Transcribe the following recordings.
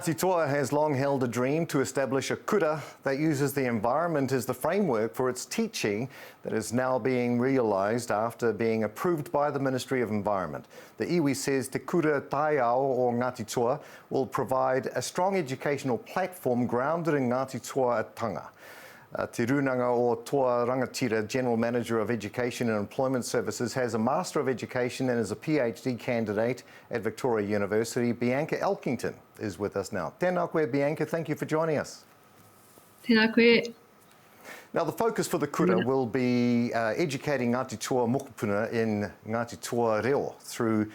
Ngāti Toa has long held a dream to establish a kura that uses the environment as the framework for its teaching that is now being realised after being approved by the Ministry of Environment. The iwi says Te Kura Tai-ao or Ngāti Toa will provide a strong educational platform grounded in Ngāti Toa-atanga. Te Runanga o Toa Rangatira, General Manager of Education and Employment Services, has a Master of Education and is a PhD candidate at Victoria University. Bianca Elkington is with us now. Tēnā koe, Bianca, thank you for joining us. Tēnā koe. Now, the focus for the kura will be educating Ngāti Toa mokopuna in Ngāti Toa reo through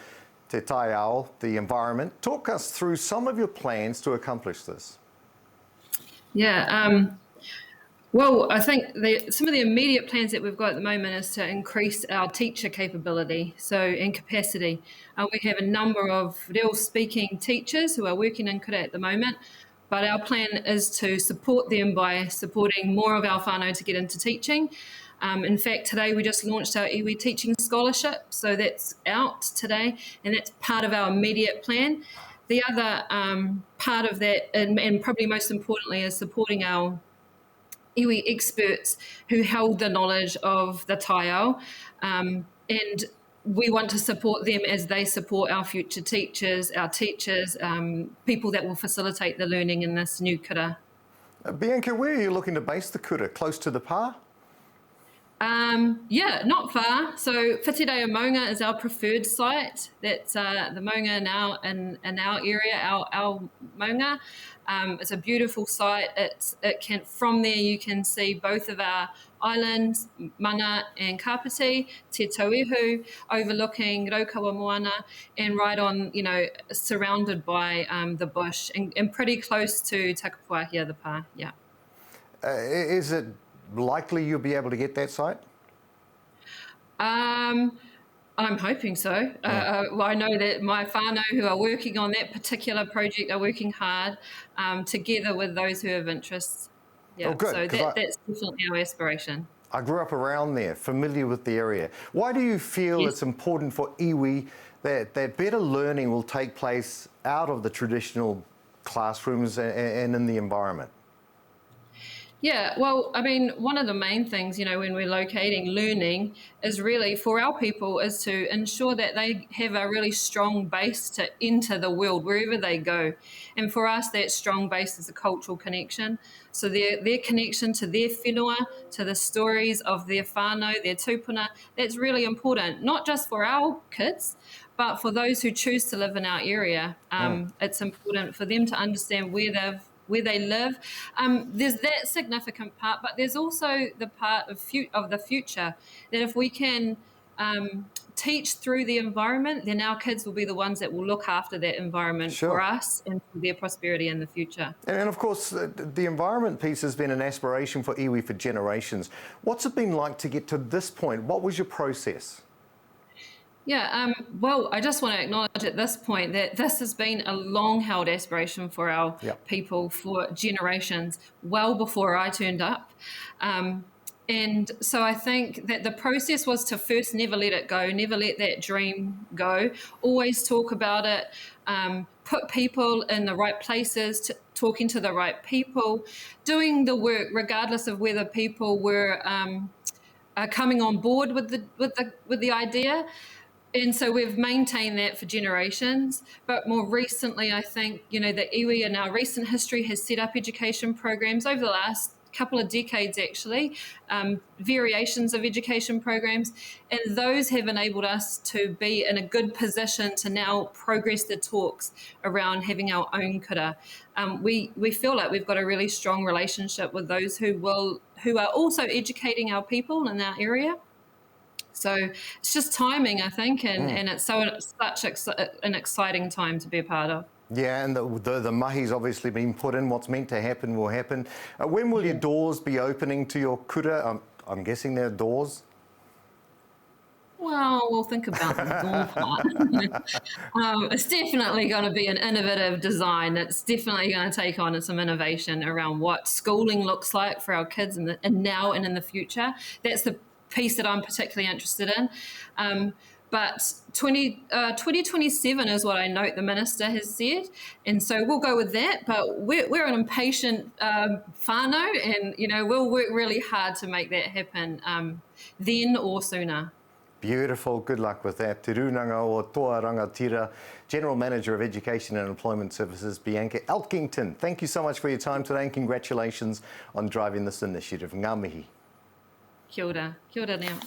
Te Tai-ao, the environment. Talk us through some of your plans to accomplish this. Yeah, well, I think some of the immediate plans that we've got at the moment is to increase our teacher capability, and capacity. We have a number of reo-speaking teachers who are working in kura at the moment, but our plan is to support them by supporting more of our whānau to get into teaching. In fact, today we just launched our iwi teaching scholarship, so that's out today, and that's part of our immediate plan. The other part of that, and probably most importantly, is supporting our iwi experts who held the knowledge of the tai-ao, and we want to support them as they support our future teachers, our teachers, people that will facilitate the learning in this new kura. Bianca, where are you looking to base the kura? Close to the pā? Yeah, not far. So Whitireia Maunga is our preferred site. That's the maunga now in our area, our maunga. It's a beautiful site. From there you can see both of our islands, Mana and Kapiti, Te Tauihu, overlooking Raukawa Moana, and right on, surrounded by the bush and pretty close to Takapuahia, the pā. Yeah. Is it likely you'll be able to get that site? I'm hoping so. Well, I know that my whānau who are working on that particular project are working hard together with those who have interests. Yeah, oh, good, so that's definitely our aspiration. I grew up around there, familiar with the area. Why do you feel it's important for iwi that better learning will take place out of the traditional classrooms and in the environment? Yeah, well, I mean, one of the main things, when we're locating learning is really for our people is to ensure that they have a really strong base to enter the world wherever they go. And for us, that strong base is a cultural connection. So their connection to their whenua, to the stories of their whānau, their tūpuna, that's really important, not just for our kids, but for those who choose to live in our area. It's important for them to understand where they live. There's that significant part, but there's also the part of the future, that if we can teach through the environment, then our kids will be the ones that will look after that environment for us and for their prosperity in the future. And of course, the environment piece has been an aspiration for iwi for generations. What's it been like to get to this point? What was your process? Yeah, well, I just want to acknowledge at this point that this has been a long-held aspiration for our people for generations, well before I turned up. And so I think that the process was to first never let it go, never let that dream go, always talk about it, put people in the right places, talking to the right people, doing the work regardless of whether people were coming on board with the idea. And so we've maintained that for generations. But more recently, I think, the iwi in our recent history has set up education programs over the last couple of decades, actually, variations of education programs. And those have enabled us to be in a good position to now progress the talks around having our own kura. We feel like we've got a really strong relationship with those who are also educating our people in our area. So it's just timing, I think, and it's such an exciting time to be a part of. Yeah, and the mahi's obviously been put in. What's meant to happen will happen. When will your doors be opening to your kura? I'm guessing there are doors? Well, we'll think about the door part. It's definitely going to be an innovative design. It's definitely going to take on some innovation around what schooling looks like for our kids and now and in the future. That's the piece that I'm particularly interested in. But 2027 is what I note the minister has said, and so we'll go with that. But we're an impatient whānau, and we'll work really hard to make that happen then or sooner. Beautiful. Good luck with that. Te runanga o Toa Rangatira, General Manager of Education and Employment Services, Bianca Elkington. Thank you so much for your time today, and congratulations on driving this initiative. Ngā mihi. Kia ora. Kia ora now.